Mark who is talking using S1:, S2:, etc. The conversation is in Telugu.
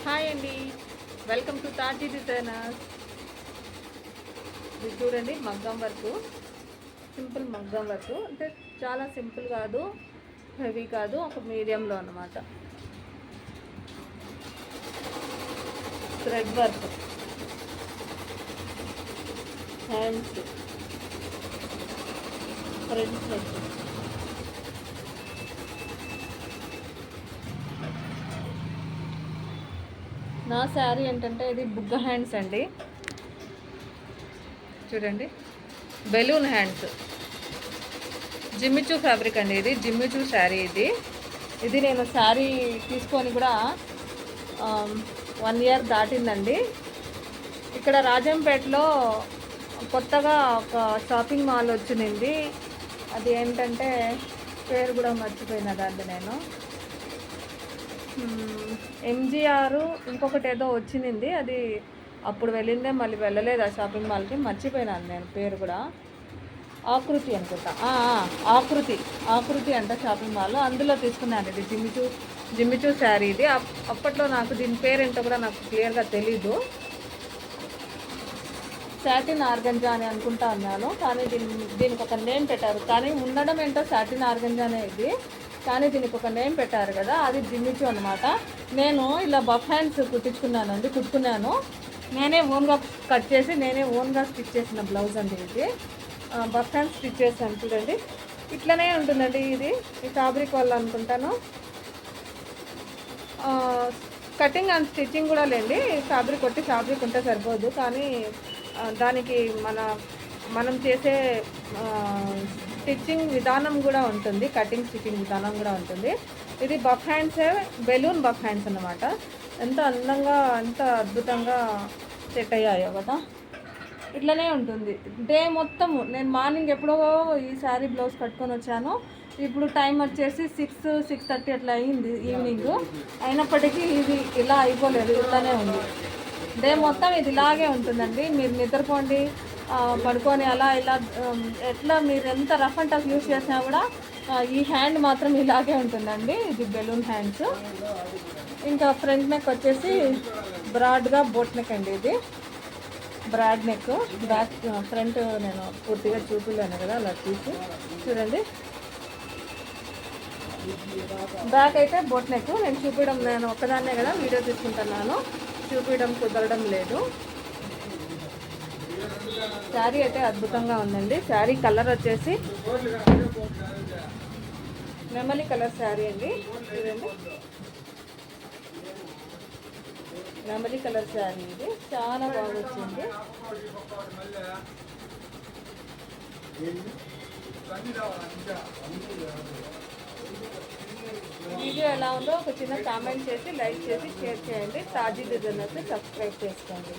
S1: హాయ్ అండి, వెల్కమ్ టు తాజీ డిజైనర్స్. ఇది చూడండి, మగ్గం వర్క్, సింపుల్ మగ్గం వర్క్. అంటే చాలా సింపుల్ కాదు, హెవీ కాదు, ఒక మీడియంలో అన్నమాట. Thread work, hands, front neck. నా శారీ ఏంటంటే ఇది బుగ్గ హ్యాండ్స్ అండి. చూడండి, బెలూన్ హ్యాండ్స్, జిమ్మిచూ ఫ్యాబ్రిక్ అండి. ఇది జిమ్మిచూ శారీ. ఇది నేను శారీ తీసుకొని కూడా 1 ఇయర్ దాటిందండి. ఇక్కడ రాజంపేటలో కొత్తగా ఒక షాపింగ్ మాల్ వచ్చింది. అది ఏంటంటే పేరు కూడా మర్చిపోయినా దాన్ని నేను. ఎంజీఆర్ ఇంకొకటి ఏదో వచ్చింది. అది అప్పుడు వెళ్ళిందే, మళ్ళీ వెళ్ళలేదు ఆ షాపింగ్ మాల్కి. మర్చిపోయినాను నేను పేరు కూడా. ఆకృతి అనుకుంటా, ఆకృతి అంట షాపింగ్ మాల్. అందులో తీసుకున్నాను ఇది జిమ్మిచూ శారీ. ఇది అప్పట్లో నాకు దీని పేరు ఏంటో కూడా నాకు క్లియర్గా తెలీదు. సాటిన్ ఆర్గంజా అని అనుకుంటా అన్నాను, కానీ దీనికి ఒక నేమ్ పెట్టారు. కానీ ఉండడం ఏంటో సాటిన్ ఆర్గంజానే ఇది, కానీ దీనికి ఒక నేమ్ పెట్టారు కదా, అది జిమ్మిచూ అనమాట. నేను ఇలా బఫ్ హ్యాండ్స్ కుట్టుకున్నాను. నేనే ఓన్గా కట్ చేసి నేనే ఓన్గా స్టిచ్ చేసిన బ్లౌజ్ అండి ఇది. బఫ్ హ్యాండ్స్ స్టిచ్ చేశాను చూడండి. ఇట్లనే ఉంటుందండి ఇది. ఈ ఫ్యాబ్రిక్ వల్ల అనుకుంటాను. కటింగ్ అండ్ స్టిచ్చింగ్ కూడా లేండి. ఫ్యాబ్రిక్ ఉంటే సరిపోదు, కానీ దానికి మనం చేసే స్టిచ్చింగ్ విధానం కూడా ఉంటుంది, కటింగ్ స్టిచ్చింగ్ విధానం కూడా ఉంటుంది. ఇది బఫ్ హ్యాండ్సే, బెలూన్ బఫ్ హ్యాండ్స్ అన్నమాట. ఎంత అందంగా, ఎంత అద్భుతంగా సెట్ అయ్యాయో కదా. ఇట్లనే ఉంటుంది డే మొత్తము. నేను మార్నింగ్ ఎప్పుడో ఈ శారీ బ్లౌజ్ కట్టుకొని వచ్చాను. ఇప్పుడు టైం వచ్చేసి 6-6:30 అట్లా అయింది ఈవినింగ్. అయినప్పటికీ ఇది ఇలా అయిపోలేదు, ఇట్లానే ఉంది. డే మొత్తం ఇది ఇలాగే ఉంటుందండి. మీరు నిద్రపోండి, పడుకొని అలా ఇలా ఎట్లా మీరు ఎంత రఫ్ అండ్ టఫ్ యూస్ చేసినా కూడా ఈ హ్యాండ్ మాత్రం ఇలాగే ఉంటుందండి. ఇది బెలూన్ హ్యాండ్స్. ఇంకా ఫ్రంట్ నెక్ వచ్చేసి బ్రాడ్గా బోట్ నెక్ అండి. ఇది బ్రాడ్ నెక్. బ్యాక్ ఫ్రంట్ నేను పూర్తిగా చూపిలేను కదా, అలా తీసి చూడండి. బ్యాక్ అయితే బోట్ నెక్. నేను ఒక్కదాన్నే కదా వీడియో తీసుకుంటున్నాను, చూపించడం కుదరడం లేదు. శారీ అయితే అద్భుతంగా ఉందండి. శారీ కలర్ వచ్చేసి నెమలి కలర్ శారీ అండి. చూడండి, నెమలి కలర్ శారీ. ఇది చాలా బాగా వచ్చింది. వీడియో ఎలా ఉందో ఒక చిన్న కామెంట్ చేసి, లైక్ చేసి, షేర్ చేయండి. తాజీ డిజైనర్స్ సబ్స్క్రైబ్ చేసుకోండి.